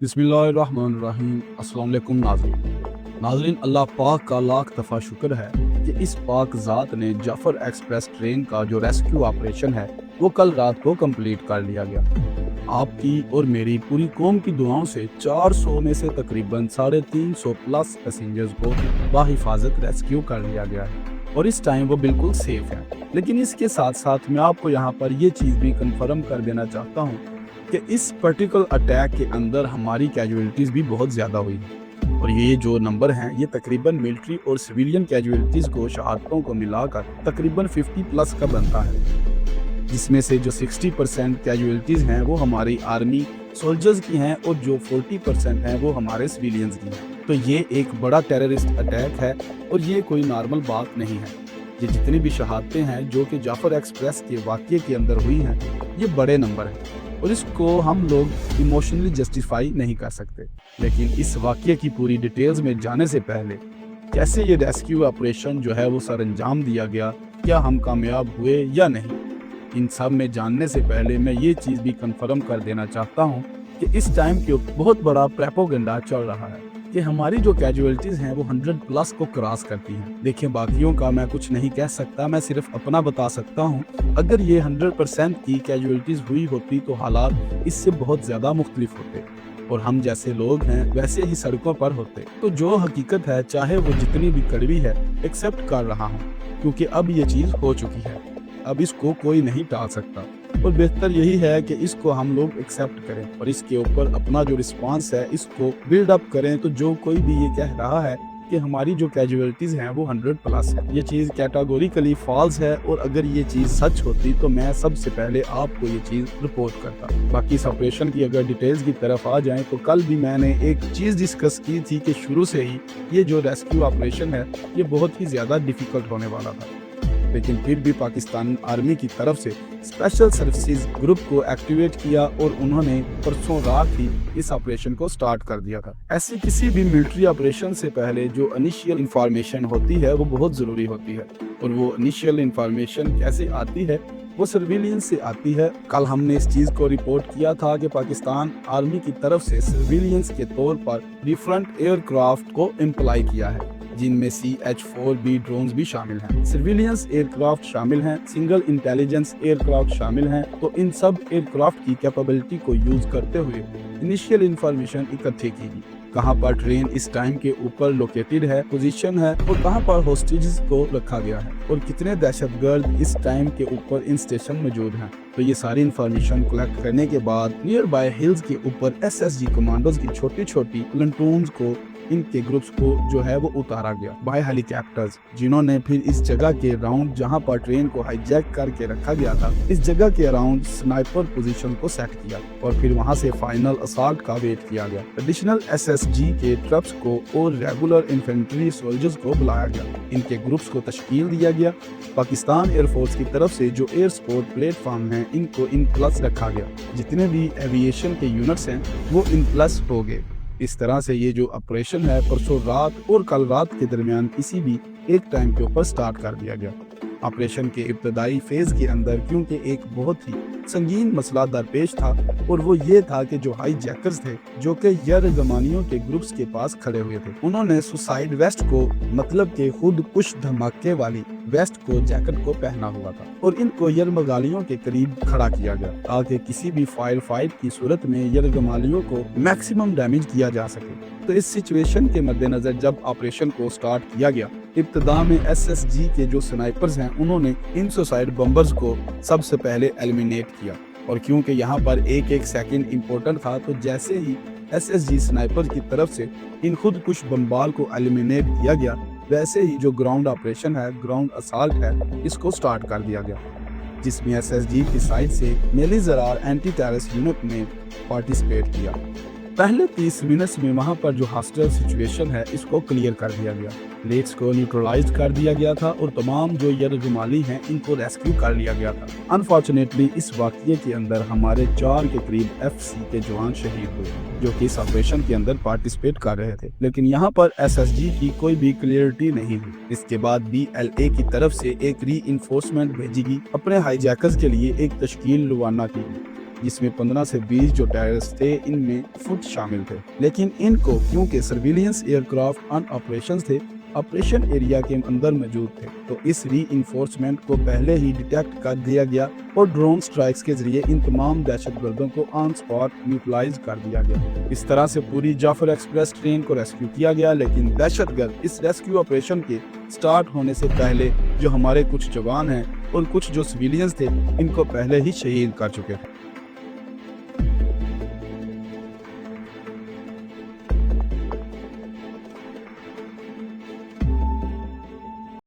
बिस्मिल्लाहिर्रहमानिर्रहीम। अस्सलाम वालेकुम नाज़रीन, अल्लाह पाक का लाख दफ़ा शुक्र है कि इस पाक ज़ात ने जाफ़र एक्सप्रेस ट्रेन का जो रेस्क्यू ऑपरेशन है वो कल रात को कंप्लीट कर लिया गया। आपकी और मेरी पूरी कौम की दुआओं से 400 में से तकरीबन 350 प्लस पैसेंजर्स को बाहिफाजत रेस्क्यू कर लिया गया है और इस टाइम वो बिल्कुल सेफ है। लेकिन इसके साथ साथ मैं आपको यहाँ पर ये चीज़ भी कंफर्म कर देना चाहता हूँ कि इस पर्टिकुलर अटैक के अंदर हमारी कैजुअलिटीज़ भी बहुत ज़्यादा हुई हैं और ये जो नंबर हैं ये तकरीबन मिलिट्री और सिविलियन कैजुअलिटीज़ को शहादतों को मिलाकर तकरीबन 50 प्लस का बनता है, जिसमें से जो 60% कैजुअलिटीज़ हैं वो हमारी आर्मी सोल्जर्स की हैं और जो 40% हैं वो हमारे सिविलियंस की हैं। तो ये एक बड़ा टेररिस्ट अटैक है और ये कोई नॉर्मल बात नहीं है। ये जितनी भी शहादतें हैं जो कि जाफ़र एक्सप्रेस के वाक़ये के अंदर हुई हैं ये बड़े नंबर हैं और इसको हम लोग इमोशनली जस्टिफाई नहीं कर सकते। लेकिन इस वाक़ये की पूरी डिटेल्स में जाने से पहले कैसे ये रेस्क्यू ऑपरेशन जो है वो सर अंजाम दिया गया, क्या हम कामयाब हुए या नहीं, इन सब में जानने से पहले मैं ये चीज़ भी कंफर्म कर देना चाहता हूँ कि इस टाइम के बहुत बड़ा प्रोपेगेंडा चल रहा है कि हमारी जो कैजुअलिटीज़ हैं वो 100 प्लस को क्रॉस करती हैं। देखिए, बाकियों का मैं कुछ नहीं कह सकता, मैं सिर्फ अपना बता सकता हूँ। अगर ये 100% की कैजुअलिटीज़ हुई होती तो हालात इससे बहुत ज़्यादा मुख्तलिफ होते और हम जैसे लोग हैं वैसे ही सड़कों पर होते। तो जो हकीकत है चाहे वो जितनी भी कड़वी है एक्सेप्ट कर रहा हूँ, क्योंकि अब ये चीज़ हो चुकी है, अब इसको कोई नहीं टाल सकता और बेहतर यही है कि इसको हम लोग एक्सेप्ट करें और इसके ऊपर अपना जो रिस्पांस है इसको बिल्ड अप करें। तो जो कोई भी ये कह रहा है कि हमारी जो कैजुअलिटीज़ हैं वो 100 प्लस है, ये चीज़ कैटेगोरिकली फॉल्स है और अगर ये चीज़ सच होती तो मैं सबसे पहले आपको ये चीज़ रिपोर्ट करता। बाकी इस ऑपरेशन की अगर डिटेल्स की तरफ आ जाएं तो कल भी मैंने एक चीज़ डिस्कस की थी कि शुरू से ही ये जो रेस्क्यू ऑपरेशन है ये बहुत ही ज़्यादा डिफ़िकल्ट होने वाला था, लेकिन फिर भी पाकिस्तान आर्मी की तरफ से स्पेशल सर्विसेज ग्रुप को एक्टिवेट किया और उन्होंने परसों रात ही इस ऑपरेशन को स्टार्ट कर दिया था। ऐसी किसी भी मिलिट्री ऑपरेशन से पहले जो इनिशियल इंफॉर्मेशन होती है वो बहुत ज़रूरी होती है और वो इनिशियल इंफॉर्मेशन कैसे आती है, वो सर्विलियंस से आती है। कल हमने इस चीज़ को रिपोर्ट किया था कि पाकिस्तान आर्मी की तरफ से सर्विलियंस के तौर पर डिफरेंट एयरक्राफ्ट को एम्प्लॉय किया है, जिनमें CH-4B ड्रोन्स भी शामिल हैं, सर्विलियंस एयरक्राफ्ट शामिल हैं, सिंगल इंटेलिजेंस एयरक्राफ्ट शामिल हैं। तो इन सब एयरक्राफ्ट की कैपेबिलिटी को यूज करते हुए इनिशियल इंफॉर्मेशन इकट्ठी की गई, कहां पर ट्रेन इस टाइम के ऊपर लोकेटेड है, पोजीशन है और कहां पर होस्टेजेस को रखा गया है और कितने दहशतगर्द इस टाइम के ऊपर इन स्टेशन मौजूद हैं। तो ये सारी इंफॉर्मेशन कलेक्ट करने के बाद नियर बाय हिल्स के ऊपर SSG कमांडोज की छोटी छोटी प्लाटून्स को, इनके ग्रुप्स को जो है वो उतारा गया बाय हेलीकॉप्टर्स, जिन्होंने फिर इस जगह के अराउंड जहां पर ट्रेन को हाईजैक करके रखा गया था इस जगह के अराउंड स्नाइपर पोजीशन को सेट किया और फिर वहां से फाइनल असॉल्ट का वेट किया गया। एडिशनल SSG के ट्रप्स को और रेगुलर इन्फेंट्री सोल्जर्स को बुलाया गया, इनके ग्रुप्स को तश्कील दिया गया। पाकिस्तान एयरफोर्स की तरफ से जो एयर सपोर्ट प्लेटफॉर्म हैं इनको इन प्लस रखा गया, जितने भी एविएशन के यूनिट्स हैं वो इन प्लस हो गए। इस तरह से ये जो ऑपरेशन है परसों रात और कल रात के दरमियान किसी भी एक टाइम के ऊपर स्टार्ट कर दिया गया। ऑपरेशन के इब्तदाई फेज के अंदर क्योंकि एक बहुत ही संगीन मसला दरपेश था और वो ये था कि जो हाई जैकर्स थे जो कि यरगमानियों के ग्रुप्स के पास खड़े हुए थे, उन्होंने सुसाइड वेस्ट को, मतलब के खुद कुछ धमाके वाली वेस्ट को, जैकेट को पहना हुआ था और इनको यरगमालियों के करीब खड़ा किया गया ताकि किसी भी फायर फाइट की सूरत में यरगमालियों को मैक्सिमम डैमेज किया जा सके। तो इस सिचुएशन के मद्देनजर जब ऑपरेशन को स्टार्ट किया गया, इब्तदा में SSG के जो स्नाइपर्स हैं उन्होंने इन सुसाइड बम्बर्स को सबसे पहले एलिमिनेट किया और क्योंकि यहाँ पर एक एक सेकंड इम्पोर्टेंट था तो जैसे ही SSG स्नाइपर की तरफ से इन खुद कुछ बमबाल को एलिमिनेट किया गया, वैसे ही जो ग्राउंड ऑपरेशन है, ग्राउंड असॉल्ट है, इसको स्टार्ट कर दिया गया, जिसमें SSG की साइड से मेली ज़रार एंटी टेररिस्ट यूनिट ने पार्टिसिपेट किया। पहले 30 मिनट्स में वहां पर जो हॉस्टाइल सिचुएशन है इसको क्लियर कर दिया गया, लेट्स को न्यूट्रलाइज कर दिया गया था और तमाम जो यरगमाली हैं इनको रेस्क्यू कर लिया गया था। अनफॉर्चुनेटली इस वाक़ये के अंदर हमारे 4 के करीब FC के जवान शहीद हुए जो कि इस ऑपरेशन के अंदर पार्टिसिपेट कर रहे थे, लेकिन यहाँ पर SSG की कोई भी क्लियरिटी नहीं हुई। इसके बाद BLA की तरफ से एक री इन्फोर्समेंट भेजी गई, अपने हाईजैकर्स के लिए एक तश्कील रवाना की गई جس میں 15 سے 20 جو ٹیررسٹ تھے ان میں فٹ شامل تھے، لیکن ان کو کیونکہ سرویلنس ایئر کرافٹ ان آپریشنز تھے، آپریشن ایریا کے اندر موجود تھے، تو اس ری انفورسمنٹ کو پہلے ہی ڈیٹیکٹ کر دیا گیا اور ڈرون سٹرائکس کے ذریعے ان تمام دہشت گردوں کو آن سپاٹ نیوٹرلائز کر دیا گیا۔ اس طرح سے پوری جعفر ایکسپریس ٹرین کو ریسکیو کیا گیا، لیکن دہشت گرد اس ریسکیو آپریشن کے سٹارٹ ہونے سے پہلے جو ہمارے کچھ جوان ہیں اور کچھ جو سویلینز تھے ان کو پہلے ہی شہید کر چکے تھے۔